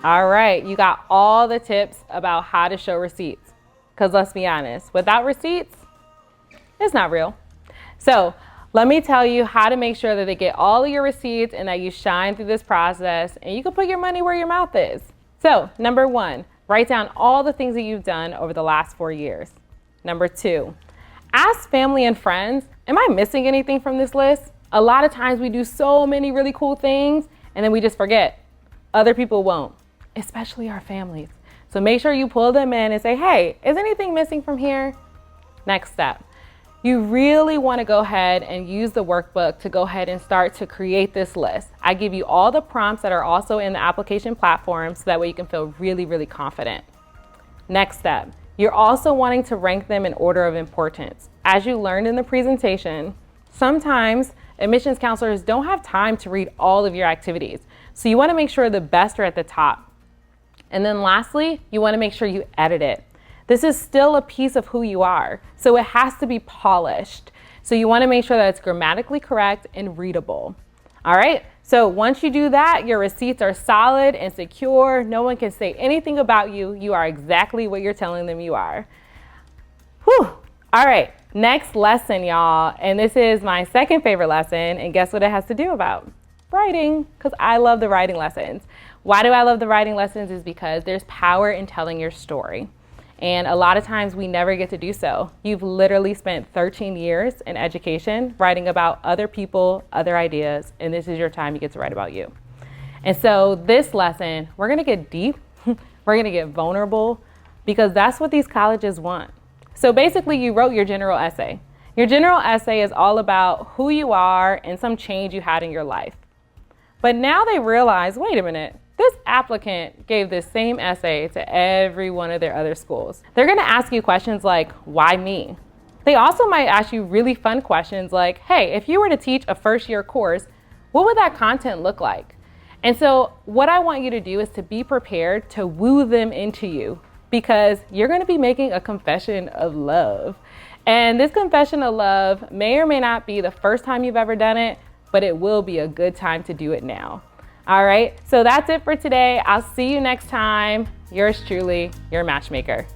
All right, you got all the tips about how to show receipts. Because let's be honest, without receipts, it's not real. So let me tell you how to make sure that they get all of your receipts and that you shine through this process and you can put your money where your mouth is. So number 1, write down all the things that you've done over the last 4 years. Number 2, ask family and friends, am I missing anything from this list? A lot of times we do so many really cool things and then we just forget. Other people won't, especially our families. So make sure you pull them in and say, hey, is anything missing from here? Next step, you really want to go ahead and use the workbook to go ahead and start to create this list. I give you all the prompts that are also in the application platform so that way you can feel really, really confident. Next step, you're also wanting to rank them in order of importance. As you learned in the presentation, sometimes admissions counselors don't have time to read all of your activities. So you want to make sure the best are at the top. And then lastly, you want to make sure you edit it. This is still a piece of who you are, so it has to be polished. So you want to make sure that it's grammatically correct and readable. All right, so once you do that, your receipts are solid and secure. No one can say anything about you. You are exactly what you're telling them you are. Whew. All right, next lesson, y'all. And this is my second favorite lesson. And guess what it has to do about? Writing, because I love the writing lessons. Why do I love the writing lessons? Is because there's power in telling your story. And a lot of times we never get to do so. You've literally spent 13 years in education writing about other people, other ideas, and this is your time you get to write about you. And so this lesson, we're gonna get deep, we're gonna get vulnerable, because that's what these colleges want. So basically you wrote your general essay. Your general essay is all about who you are and some change you had in your life. But now they realize, wait a minute, this applicant gave this same essay to every one of their other schools. They're gonna ask you questions like, why me? They also might ask you really fun questions like, hey, if you were to teach a first-year course, what would that content look like? And so what I want you to do is to be prepared to woo them into you, because you're gonna be making a confession of love. And this confession of love may or may not be the first time you've ever done it, but it will be a good time to do it now. All right, so that's it for today. I'll see you next time. Yours truly, your matchmaker.